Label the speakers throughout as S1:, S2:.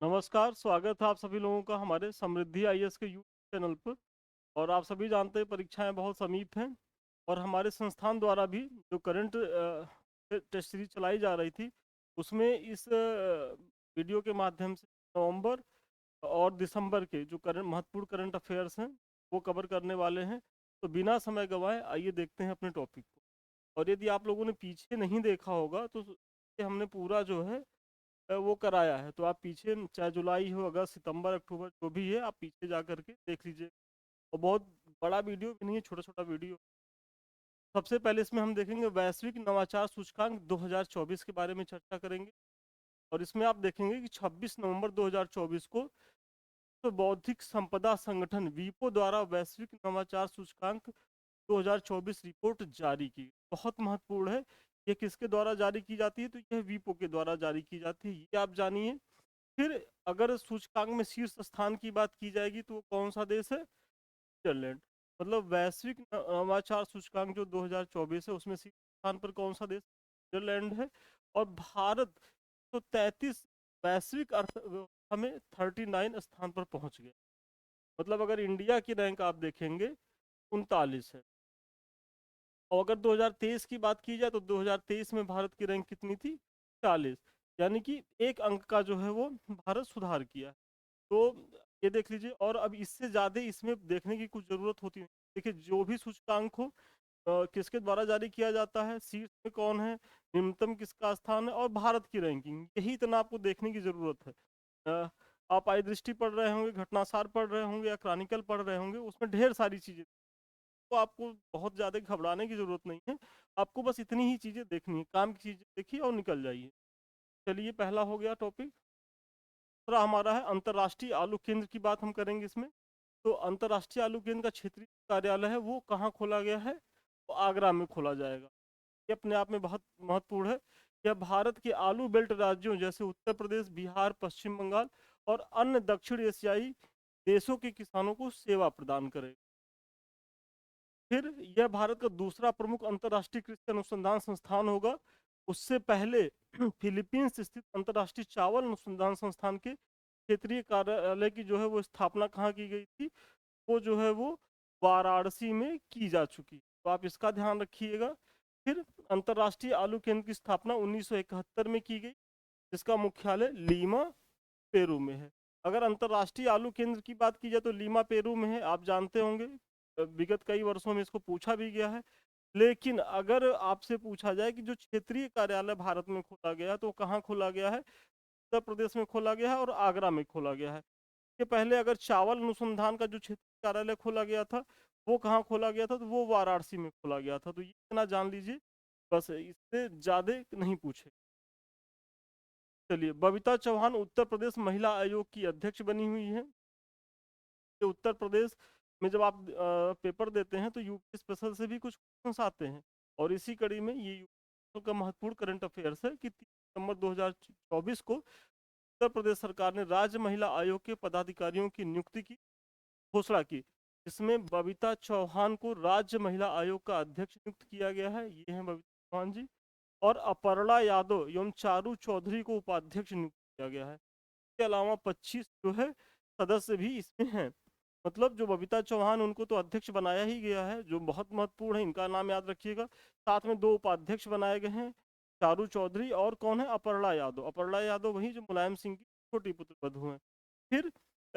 S1: नमस्कार, स्वागत है आप सभी लोगों का हमारे समृद्धि आईएएस के यूट्यूब चैनल पर। और आप सभी जानते हैं परीक्षाएं बहुत समीप हैं। और हमारे संस्थान द्वारा भी जो करंट टेस्ट सीरीज चलाई जा रही थी, उसमें इस वीडियो के माध्यम से नवंबर और दिसंबर के जो करंट महत्वपूर्ण करंट अफेयर्स हैं वो कवर करने वाले हैं। तो बिना समय गंवाए आइए देखते हैं अपने टॉपिक को। और यदि आप लोगों ने पीछे नहीं देखा होगा तो ये हमने पूरा जो है वो कराया है, तो आप पीछे चाहे जुलाई हो, अगस्त, सितंबर, अक्टूबर जो भी है आप पीछे जा करके देख लीजिए। और बहुत बड़ा वीडियो भी नहीं है, छोटा छोटा वीडियो। सबसे पहले इसमें हम देखेंगे वैश्विक नवाचार सूचकांक 2024 के बारे में चर्चा करेंगे। और इसमें आप देखेंगे कि 26 नवंबर 2024 को तो बौद्धिक संपदा संगठन वीपो द्वारा वैश्विक नवाचार सूचकांक 2024 रिपोर्ट जारी की। बहुत महत्वपूर्ण है। ये किसके द्वारा जारी की जाती है? तो यह वीपो के द्वारा जारी की जाती है, ये आप जानिए। फिर अगर सूचकांक में शीर्ष स्थान की बात की जाएगी तो वो कौन सा देश है? स्विट्जरलैंड। मतलब वैश्विक नवाचार सूचकांक जो 2024 है उसमें शीर्ष स्थान पर कौन सा देश? स्विट्जरलैंड है। और भारत तो 33 वैश्विक अर्थव्यवस्था में 39 स्थान पर पहुंच गया। मतलब अगर इंडिया की रैंक आप देखेंगे 39 है। और अगर 2023 की बात की जाए तो 2023 में भारत की रैंक कितनी थी? 40। यानी कि एक अंक का जो है वो भारत सुधार किया। तो ये देख लीजिए। और अब इससे ज़्यादा इसमें देखने की कुछ ज़रूरत होती है। देखिए, जो भी सूचकांक हो किसके द्वारा जारी किया जाता है, शीर्ष में कौन है, निम्नतम किसका स्थान है और भारत की रैंकिंग, यही इतना आपको देखने की ज़रूरत है। अ, आप आई दृष्टि पढ़ रहे होंगे, घटनासार पढ़ रहे होंगे या क्रॉनिकल पढ़ रहे होंगे, उसमें ढेर सारी चीज़ें, तो आपको बहुत ज़्यादा घबराने की ज़रूरत नहीं है। आपको बस इतनी ही चीज़ें देखनी है, काम की चीज़ें देखिए और निकल जाइए। चलिए, पहला हो गया टॉपिक। दूसरा हमारा है अंतर्राष्ट्रीय आलू केंद्र की बात हम करेंगे इसमें। तो अंतर्राष्ट्रीय आलू केंद्र का क्षेत्रीय कार्यालय है वो कहाँ खोला गया है? वो आगरा में खोला जाएगा। ये अपने आप में बहुत महत्वपूर्ण है। यह भारत के आलू बेल्ट राज्यों जैसे उत्तर प्रदेश, बिहार, पश्चिम बंगाल और अन्य दक्षिण एशियाई देशों के किसानों को सेवा प्रदान करेगा। फिर यह भारत का दूसरा प्रमुख अंतर्राष्ट्रीय कृषि अनुसंधान संस्थान होगा। उससे पहले फिलीपींस स्थित अंतर्राष्ट्रीय चावल अनुसंधान संस्थान के क्षेत्रीय कार्यालय की जो है वो स्थापना कहाँ की गई थी? वो जो है वो वाराणसी में की जा चुकी। तो आप इसका ध्यान रखिएगा। फिर अंतर्राष्ट्रीय आलू केंद्र की स्थापना 1971 में की गई, जिसका मुख्यालय लीमा, पेरू में है। अगर अंतर्राष्ट्रीय आलू केंद्र की बात की जाए तो लीमा पेरू में है, आप जानते होंगे। विगत कई वर्षों में इसको पूछा भी गया है। लेकिन अगर आपसे पूछा जाए कि जो क्षेत्रीय कार्यालय भारत में खोला गया तो कहाँ खोला गया है? उत्तर प्रदेश में खोला गया है और आगरा में खोला गया है। इसके पहले अगर चावल अनुसंधान का जो क्षेत्रीय कार्यालय खोला गया था वो कहाँ खोला गया था? तो वो वाराणसी में खोला गया था। तो ये इतना जान लीजिए, बस इससे ज़्यादा नहीं पूछे। चलिए, बबीता चौहान उत्तर प्रदेश महिला आयोग की अध्यक्ष बनी हुई है। ये उत्तर प्रदेश में जब आप पेपर देते हैं तो यूपी स्पेशल से भी कुछ क्वेश्चंस आते हैं। और इसी कड़ी में ये यूपी का महत्वपूर्ण करंट अफेयर्स है कि 3 सितंबर 2024 को उत्तर प्रदेश सरकार ने राज्य महिला आयोग के पदाधिकारियों की नियुक्ति की घोषणा की। इसमें बबीता चौहान को राज्य महिला आयोग का अध्यक्ष नियुक्त किया गया है। ये हैं बबीता चौहान जी। और अपर्णा यादव एवं चारू चौधरी को उपाध्यक्ष नियुक्त किया गया है। इसके अलावा 25 जो है सदस्य भी इसमें हैं। मतलब जो बबीता चौहान, उनको तो अध्यक्ष बनाया ही गया है, जो बहुत महत्वपूर्ण है, इनका नाम याद रखिएगा। साथ में 2 उपाध्यक्ष बनाए गए हैं, चारू चौधरी और कौन है? अपर्णा यादव। अपर्णा यादव वही जो मुलायम सिंह की छोटी पुत्र वधू हैं। फिर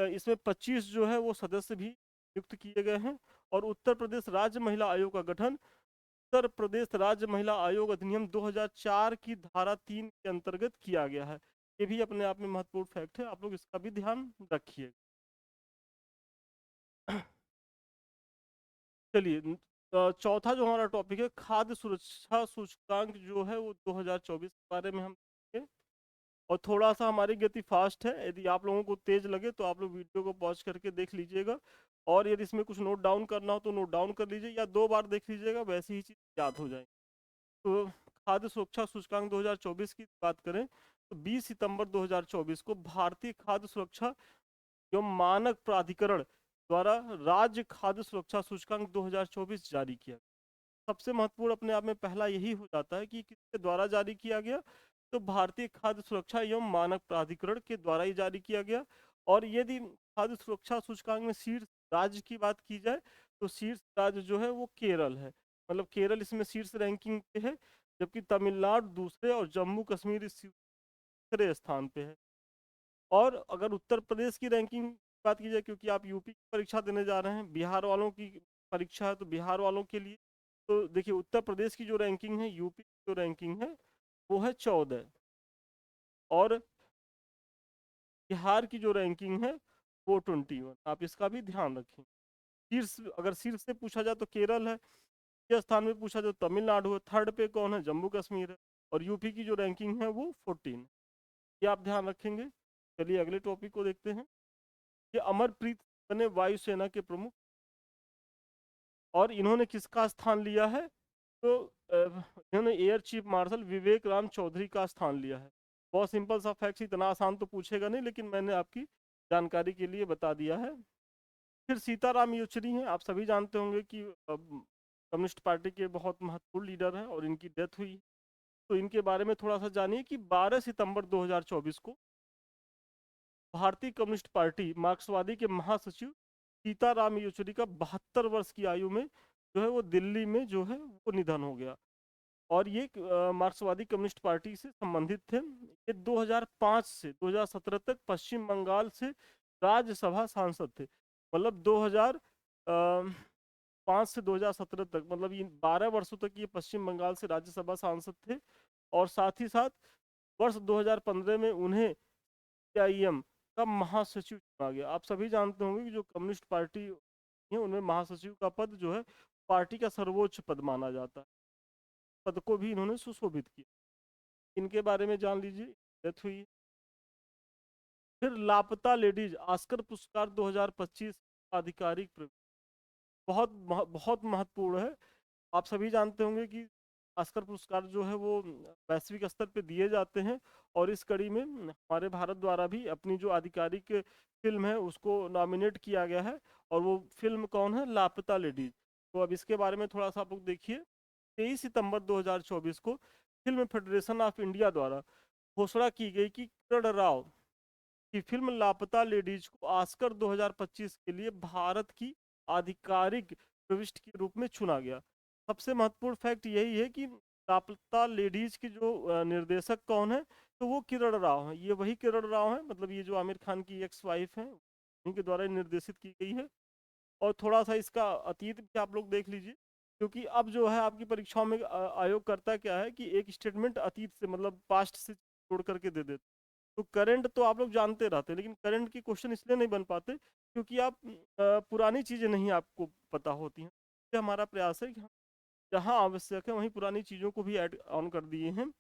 S1: इसमें 25 जो है वो सदस्य भी नियुक्त किए गए हैं। और उत्तर प्रदेश राज्य महिला आयोग का गठन उत्तर प्रदेश राज्य महिला आयोग अधिनियम 2004 की धारा 3 के अंतर्गत किया गया है। ये भी अपने आप में महत्वपूर्ण फैक्ट है, आप लोग इसका भी ध्यान रखिए। चलिए, चौथा जो हमारा टॉपिक है खाद्य सुरक्षा सूचकांक जो है वो 2024 के बारे में हम देखेंगे। और थोड़ा सा हमारी गति फास्ट है, यदि आप लोगों को तेज लगे तो आप लोग वीडियो को पॉज करके देख लीजिएगा। और यदि इसमें कुछ नोट डाउन करना हो तो नोट डाउन कर लीजिए या 2 बार देख लीजिएगा, वैसी ही चीज़ याद हो जाएगी। तो खाद्य सुरक्षा सूचकांक 2024 की बात करें तो 20 सितंबर 2024 को भारतीय खाद्य सुरक्षा एवं मानक प्राधिकरण द्वारा राज्य खाद्य सुरक्षा सूचकांक 2024 जारी किया। सबसे महत्वपूर्ण अपने आप में पहला यही हो जाता है कि किसके द्वारा जारी किया गया? तो भारतीय खाद्य सुरक्षा एवं मानक प्राधिकरण के द्वारा ही जारी किया गया। और यदि खाद्य सुरक्षा सूचकांक में शीर्ष राज्य की बात की जाए तो शीर्ष राज्य जो है वो केरल है, मतलब केरल इसमें शीर्ष रैंकिंग पे है, जबकि तमिलनाडु दूसरे और जम्मू कश्मीर इस तीसरे स्थान पे है। और अगर उत्तर प्रदेश की रैंकिंग की बात की जाए, क्योंकि आप यूपी की परीक्षा देने जा रहे हैं, बिहार वालों की परीक्षा है, तो बिहार वालों के लिए तो देखिए उत्तर प्रदेश की जो रैंकिंग है, यूपी की जो रैंकिंग है वो है 14, और बिहार की जो रैंकिंग है वो 21। आप इसका भी ध्यान रखें। शीर्ष, अगर शीर्ष से पूछा जाए तो केरल है, ये स्थान में पूछा जाए तो तमिलनाडु है, थर्ड पे कौन है, जम्मू कश्मीर है, और यूपी की जो रैंकिंग है वो 14। ये आप ध्यान रखेंगे। चलिए अगले टॉपिक को देखते हैं। ये अमरप्रीत बने वायुसेना के प्रमुख, और इन्होंने किसका स्थान लिया है, तो इन्होंने एयर चीफ मार्शल विवेक राम चौधरी का स्थान लिया है। बहुत सिंपल सा फैक्ट, इतना आसान तो पूछेगा नहीं, लेकिन मैंने आपकी जानकारी के लिए बता दिया है। फिर सीताराम येचुरी हैं, आप सभी जानते होंगे कि कम्युनिस्ट पार्टी के बहुत महत्वपूर्ण लीडर हैं और इनकी डेथ हुई। तो इनके बारे में थोड़ा सा जानिए कि 12 सितंबर 2024 को भारतीय कम्युनिस्ट पार्टी मार्क्सवादी के महासचिव सीताराम येचुरी का 72 वर्ष की आयु में जो है वो दिल्ली में जो है वो निधन हो गया। और ये मार्क्सवादी कम्युनिस्ट पार्टी से संबंधित थे। ये 2005 से 2017 तक पश्चिम बंगाल से राज्यसभा सांसद थे। मतलब 2005 से 2017 तक, मतलब ये 12 वर्षों तक ये पश्चिम बंगाल से राज्यसभा सांसद थे। और साथ ही साथ वर्ष 2015 में उन्हें सीआईएम का महासचिव चुना गया। आप सभी जानते होंगे कि जो कम्युनिस्ट पार्टी है उनमें महासचिव का पद जो है पार्टी का सर्वोच्च पद माना जाता है। पद को भी इन्होंने सुशोभित किया। इनके बारे में जान लीजिए, डेथ हुई। फिर लापता लेडीज ऑस्कर पुरस्कार 2025 आधिकारिक बहुत बहुत महत्वपूर्ण है। आप सभी जानते होंगे कि ऑस्कर पुरस्कार जो है वो वैश्विक स्तर पे दिए जाते हैं, और इस कड़ी में हमारे भारत द्वारा भी अपनी जो आधिकारिक फिल्म है उसको नॉमिनेट किया गया है। और वो फिल्म कौन है, लापता लेडीज। तो अब इसके बारे में थोड़ा सा आप लोग देखिए। 23 सितंबर 2024 को फिल्म फेडरेशन ऑफ इंडिया द्वारा घोषणा की गई कि किरण राव की फिल्म लापता लेडीज को ऑस्कर 2025 के लिए भारत की आधिकारिक प्रविष्टि के रूप में चुना गया। सबसे महत्वपूर्ण फैक्ट यही है कि लापता लेडीज के जो निर्देशक कौन है, तो वो किरण राव हैं। ये वही किरण राव हैं, मतलब ये जो आमिर खान की एक्स वाइफ हैं, उनके द्वारा निर्देशित की गई है। और थोड़ा सा इसका अतीत भी आप लोग देख लीजिए, क्योंकि अब जो है आपकी परीक्षाओं में आयोग करता क्या है कि एक स्टेटमेंट अतीत से, मतलब पास्ट से जोड़ करके दे देता। तो करंट तो आप लोग जानते रहते हैं, लेकिन करंट के क्वेश्चन इसलिए नहीं बन पाते क्योंकि आप पुरानी चीज़ें नहीं आपको पता होती हैं। ये हमारा प्रयास है कि हम जहाँ आवश्यक है वहीं पुरानी चीज़ों को भी ऐड ऑन कर दिए हैं।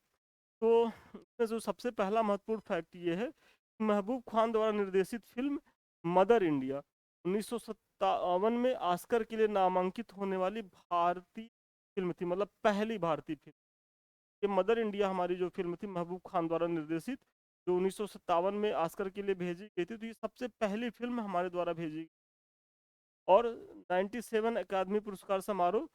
S1: तो इसमें जो सबसे पहला महत्वपूर्ण फैक्ट ये है, महबूब खान द्वारा निर्देशित फिल्म मदर इंडिया 1957 में ऑस्कर के लिए नामांकित होने वाली भारतीय फिल्म थी, मतलब पहली भारतीय फिल्म। ये मदर इंडिया हमारी जो फिल्म थी महबूब खान द्वारा निर्देशित, जो 1957 में ऑस्कर के लिए भेजी गई थी, तो ये सबसे पहली फिल्म हमारे द्वारा भेजी गई। और 97 अकादमी पुरस्कार समारोह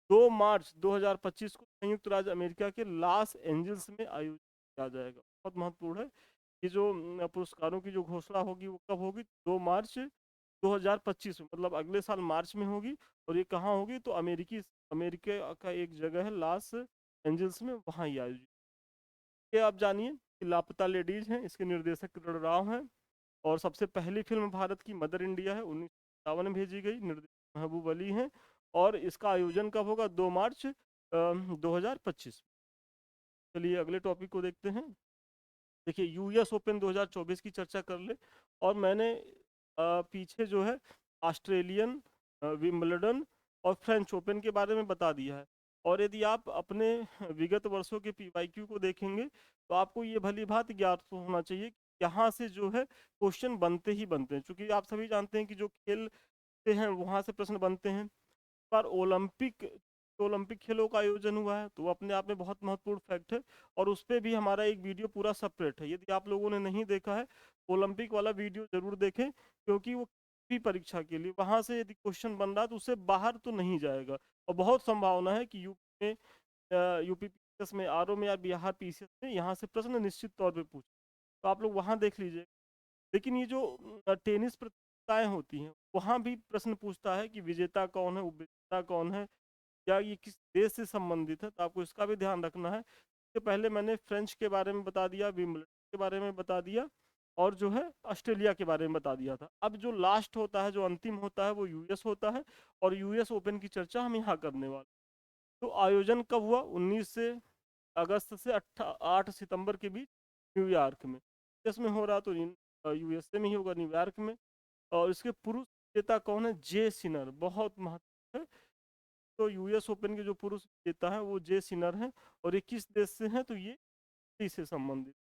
S1: 2 मार्च 2025 को संयुक्त राज्य अमेरिका के लॉस एंजल्स में आयोजित किया जाएगा। बहुत महत्वपूर्ण है। ये जो पुरस्कारों की जो घोषणा होगी वो कब होगी, 2 मार्च 2025 में, मतलब अगले साल मार्च में होगी। और ये कहाँ होगी, तो अमेरिका का एक जगह है लॉस एंजल्स में, वहाँ ही आयोजित। ये आप जानिए कि लापता लेडीज हैं, इसके निर्देशक किरण राव हैं। और सबसे पहली फिल्म भारत की मदर इंडिया है, 1957 में भेजी गई, निर्देशक महबूब अली हैं। और इसका आयोजन कब होगा, 2 मार्च 2025। चलिए अगले टॉपिक को देखते हैं। देखिए यूएस ओपन 2024 की चर्चा कर ले। और मैंने पीछे जो है ऑस्ट्रेलियन, विंबलडन और फ्रेंच ओपन के बारे में बता दिया है। और यदि आप अपने विगत वर्षों के पीवाईक्यू को देखेंगे तो आपको ये भली भांति ज्ञात होना चाहिए कि यहाँ से जो है क्वेश्चन बनते ही बनते हैं, क्योंकि आप सभी जानते हैं कि जो खेल से हैं वहाँ से प्रश्न बनते हैं। बार ओलंपिक खेलों का आयोजन हुआ है, तो वो अपने आप में बहुत महत्वपूर्ण फैक्ट है। और उस पर भी हमारा एक वीडियो पूरा सेपरेट है, यदि आप लोगों ने नहीं देखा है ओलंपिक वाला वीडियो जरूर देखें, क्योंकि वो भी परीक्षा के लिए वहां से यदि क्वेश्चन बन रहा है तो उससे बाहर तो नहीं जाएगा। और बहुत संभावना है कि यूपी में, आरओ में या बिहार पीसीएस में यहाँ से प्रश्न निश्चित तौर पे पूछ, तो आप लोग वहाँ देख लीजिए। लेकिन ये जो टेनिस प्रतियोगिताएं होती हैं वहाँ भी प्रश्न पूछता है कि विजेता कौन है, उपविजेता कौन है, या ये किस देश से संबंधित है, तो आपको इसका भी ध्यान रखना है। इससे पहले मैंने फ्रेंच के बारे में बता दिया, विंबलडन के बारे में बता दिया, और जो है ऑस्ट्रेलिया के बारे में बता दिया था। अब जो लास्ट होता है, जो अंतिम होता है, वो यूएस होता है, और यूएस ओपन की चर्चा हम यहाँ करने वाले। तो आयोजन कब हुआ? 19 से अगस्त से 8 सितंबर के बीच न्यूयॉर्क में। इसमें हो रहा तो यूएसए में ही होगा, न्यूयॉर्क में। और इसके पुरुष विजेता कौन है? जे सिनर, बहुत महत्व है। तो यूएस ओपन के जो पुरुष विजेता है वो जे सिनर हैं, और ये किस देश से हैं? तो ये इटली से संबंधित।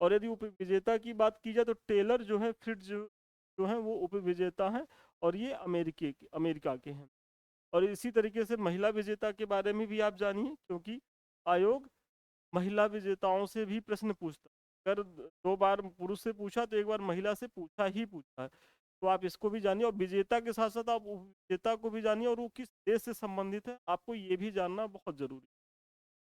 S1: और यदि उप विजेता की बात की जाए तो टेलर जो है, फ्रिट्ज जो है वो उप विजेता हैं, और ये अमेरिका के हैं। और इसी तरीके से महिला विजेता के बारे में भी आप जानिए, क्योंकि आयोग महिला विजेताओं से भी प्रश्न पूछता है। अगर 2 बार पुरुष से पूछा तो एक बार महिला से पूछा है। तो आप इसको भी जानिए, और विजेता के साथ साथ आप उपविजेता को भी जानिए, और वो किस देश से संबंधित है आपको ये भी जानना बहुत जरूरी है।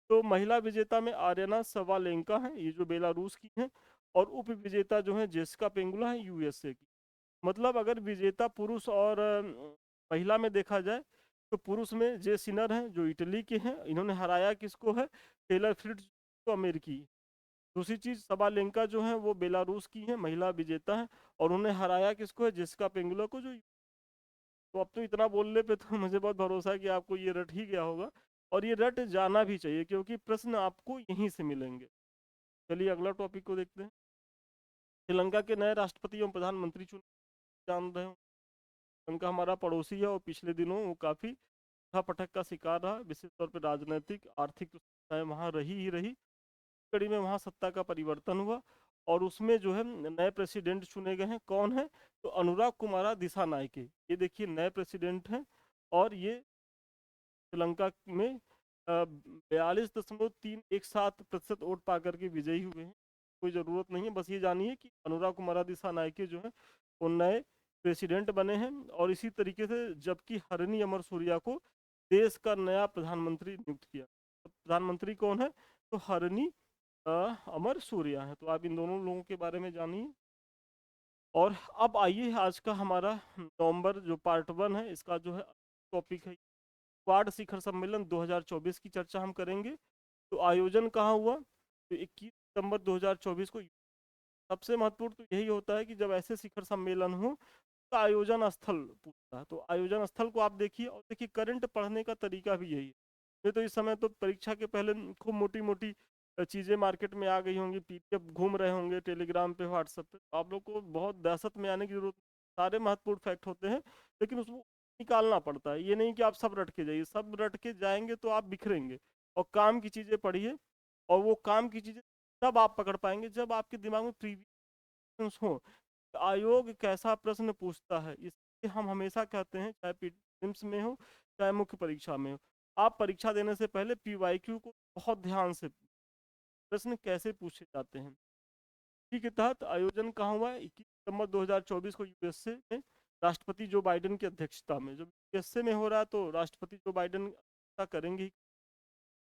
S1: तो महिला विजेता में आर्यना सवालेंका है, ये जो बेलारूस की है, और उप विजेता जो है जेसिका पेंगुला है, यूएसए की। मतलब अगर विजेता पुरुष और महिला में देखा जाए तो पुरुष में जे सिनर हैं जो इटली के हैं, इन्होंने हराया किसको है? टेलर फ्रिट्ज को, अमेरिकी। दूसरी चीज, सबालेंका जो है वो बेलारूस की है, महिला विजेता है, और उन्हें हराया किसको है? जेसिका पेंगुला को, जो। तो अब तो इतना बोलने पे तो मुझे बहुत भरोसा है कि आपको ये रट ही गया होगा, और ये रट जाना भी चाहिए, क्योंकि प्रश्न आपको यहीं से मिलेंगे। चलिए अगला टॉपिक को देखते हैं। श्रीलंका के नए राष्ट्रपति एवं प्रधानमंत्री चुने, जान रहे हो। श्रीलंका हमारा पड़ोसी है, और पिछले दिनों वो काफी पटक का शिकार रहा, विशेष तौर पर राजनीतिक आर्थिक तो समस्याएं वहाँ रही ही रही। कड़ी में वहाँ सत्ता का परिवर्तन हुआ, और उसमें जो है नए प्रेसिडेंट चुने गए हैं। कौन है? तो अनुराग कुमारा दिसानायके, ये देखिए नए प्रेसिडेंट हैं, और ये श्रीलंका में 42.317% वोट पा करके विजयी हुए हैं। कोई ज़रूरत नहीं है, बस ये जानिए कि अनुराग कुमारा दिसानायके जो है वो नए प्रेसिडेंट बने हैं। और इसी तरीके से जबकि हरनी अमरसूरिया को देश का नया प्रधानमंत्री नियुक्त किया। प्रधानमंत्री कौन है? तो हरनी अमरसूरिया है। तो आप इन दोनों लोगों के बारे में जानिए। और अब आइए आज का हमारा नवंबर जो पार्ट 1 है, इसका जो है टॉपिक है क्वाड शिखर सम्मेलन 2024 की चर्चा हम करेंगे। तो आयोजन कहाँ हुआ? तो 21 सितंबर 2024 को। सबसे महत्वपूर्ण तो यही होता है कि जब ऐसे शिखर सम्मेलन हो तो आयोजन स्थल पूछता है। तो आयोजन स्थल को आप देखिए, और देखिए करंट पढ़ने का तरीका भी यही है। ये तो इस समय तो परीक्षा के पहले खूब मोटी मोटी चीज़ें मार्केट में आ गई होंगी, पीडीएफ घूम रहे होंगे टेलीग्राम पे, व्हाट्सएप पे। तो आप लोग को बहुत दहशत में आने की जरूरत, सारे महत्वपूर्ण फैक्ट होते हैं, लेकिन उसको निकालना पड़ता है। ये नहीं कि आप सब रट के जाइए, सब रट के जाएंगे तो आप बिखरेंगे। और काम की चीज़ें पढ़िए, और वो काम की चीज़ें तब आप पकड़ पाएंगे जब आपके दिमाग में प्रीवियस हो। आयोग कैसा प्रश्न पूछता है, इसलिए हम हमेशा कहते हैं, चाहे प्रीलिम्स में हो चाहे मुख्य परीक्षा में हो, आप परीक्षा देने से पहले पीवाईक्यू को बहुत ध्यान से, प्रश्न कैसे पूछे जाते हैं। इसी के तहत आयोजन कहाँ हुआ है? 21 सितंबर 2024 को यूएसए में, राष्ट्रपति जो बाइडेन की अध्यक्षता में। जब यूएसए में हो रहा है तो राष्ट्रपति जो बाइडेन अध्यक्षता करेंगे ही।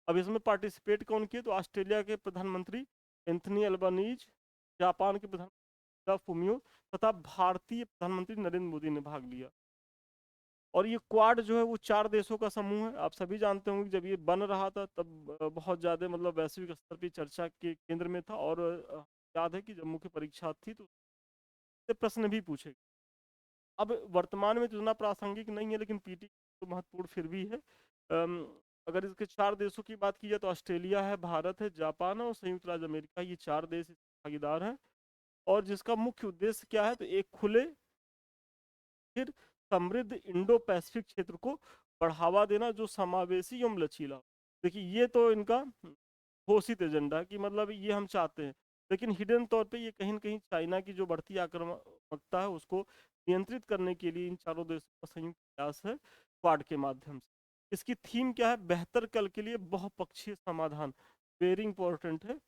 S1: अब इसमें पार्टिसिपेट कौन किए? तो ऑस्ट्रेलिया के प्रधानमंत्री एंथनी अल्बानीज, जापान के प्रधानमंत्री फुमियो, तथा भारतीय प्रधानमंत्री नरेंद्र मोदी ने भाग लिया। और ये क्वाड जो है वो 4 देशों का समूह है। आप सभी जानते होंगे जब ये बन रहा था तब बहुत ज़्यादा मतलब वैश्विक स्तर पर चर्चा के केंद्र में था। और याद है कि जब मुख्य परीक्षा थी तो प्रश्न भी पूछे। अब वर्तमान में तो इतना प्रासंगिक नहीं है, लेकिन पीटी तो महत्वपूर्ण फिर भी है। अगर इसके 4 देशों की बात की जाए तो ऑस्ट्रेलिया है, भारत है, जापान है, और संयुक्त राज्य अमेरिका, ये 4 देश भागीदार हैं। और जिसका मुख्य उद्देश्य क्या है? तो एक खुले फिर समृद्ध इंडो पैसिफिक क्षेत्र को बढ़ावा देना, जो समावेशी एवं लचीला। देखिए ये तो इनका घोषित एजेंडा है कि मतलब ये हम चाहते हैं, लेकिन हिडन तौर पे ये कहीं न कहीं चाइना की जो बढ़ती आक्रामकता है उसको नियंत्रित करने के लिए इन चारों देशों का संयुक्त प्रयास है क्वाड के माध्यम से। इसकी थीम क्या है? बेहतर कल के लिए बहुपक्षीय समाधान। वेरी इंपॉर्टेंट है।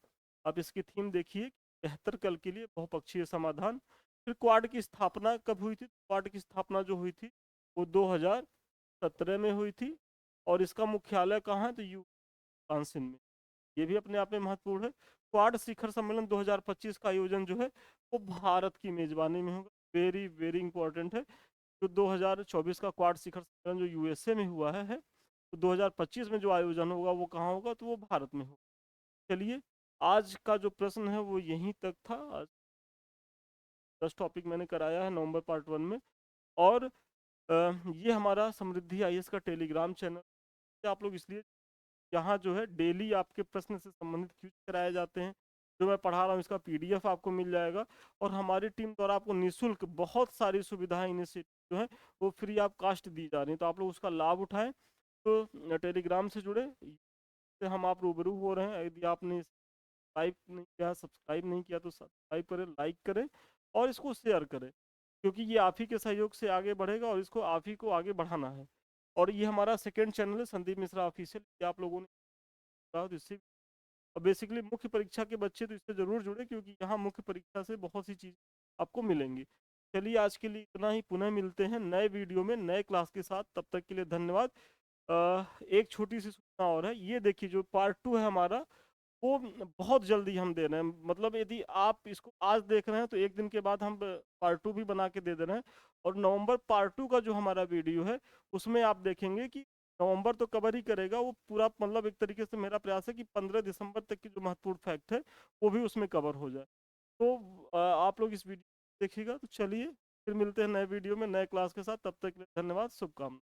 S1: आप इसकी थीम देखिए, बेहतर कल के लिए बहुपक्षीय समाधान। फिर क्वाड की स्थापना कब हुई थी? क्वाड की स्थापना जो हुई थी वो 2017 में हुई थी। और इसका मुख्यालय कहाँ है? तो विस्कॉन्सिन में। ये भी अपने आप में महत्वपूर्ण है। क्वाड शिखर सम्मेलन 2025 का आयोजन जो है वो भारत की मेजबानी में होगा। वेरी वेरी इंपॉर्टेंट है। जो 2024 का क्वाड शिखर सम्मेलन जो यूएसए में हुआ है, तो 2025 में जो आयोजन होगा वो कहाँ होगा, तो वो भारत में होगा। चलिए, आज का जो प्रश्न है वो यहीं तक था। आज 10 टॉपिक मैंने कराया है नवंबर पार्ट 1 में। और ये हमारा समृद्धि आईएएस का टेलीग्राम चैनल। आप लोग इसलिए, यहाँ जो है डेली आपके प्रश्न से संबंधित क्विज कराए जाते हैं। जो मैं पढ़ा रहा हूँ इसका पीडीएफ आपको मिल जाएगा। और हमारी टीम द्वारा आपको निःशुल्क बहुत सारी सुविधाएं, इनिशिएटिव जो है वो फ्री ऑफ कास्ट दी जा रही हैं, तो आप लोग उसका लाभ उठाएं। तो टेलीग्राम से जुड़े, से हम आप रूबरू हो रहे हैं। यदि आपने सब्सक्राइब नहीं किया तो सब्सक्राइब करें, लाइक करें और इसको शेयर करें, क्योंकि ये आप ही के सहयोग से आगे बढ़ेगा और इसको आप ही को आगे बढ़ाना है। और ये हमारा सेकंड चैनल है संदीप मिश्रा ऑफिशियल, ये आप लोगों ने कहा तो इससे, और बेसिकली मुख्य परीक्षा के बच्चे तो इससे जरूर जुड़े, क्योंकि यहाँ मुख्य परीक्षा से बहुत सी चीज़ आपको मिलेंगी। चलिए, आज के लिए इतना ही। पुनः मिलते हैं नए वीडियो में नए क्लास के साथ। तब तक के लिए धन्यवाद। एक छोटी सी सूचना और है, ये देखिए जो पार्ट 2 है हमारा, वो बहुत जल्दी हम दे रहे हैं। मतलब यदि आप इसको आज देख रहे हैं तो एक दिन के बाद हम पार्ट 2 भी बना के दे दे रहे हैं। और नवंबर पार्ट 2 का जो हमारा वीडियो है उसमें आप देखेंगे कि नवंबर तो कवर ही करेगा वो पूरा। मतलब एक तरीके से मेरा प्रयास है कि 15 दिसंबर तक की जो महत्वपूर्ण फैक्ट है वो भी उसमें कवर हो जाए। तो आप लोग इस वीडियो देखिएगा। तो चलिए, फिर मिलते हैं नए वीडियो में नए क्लास के साथ। तब तक के लिए धन्यवाद, शुभकामनाएं।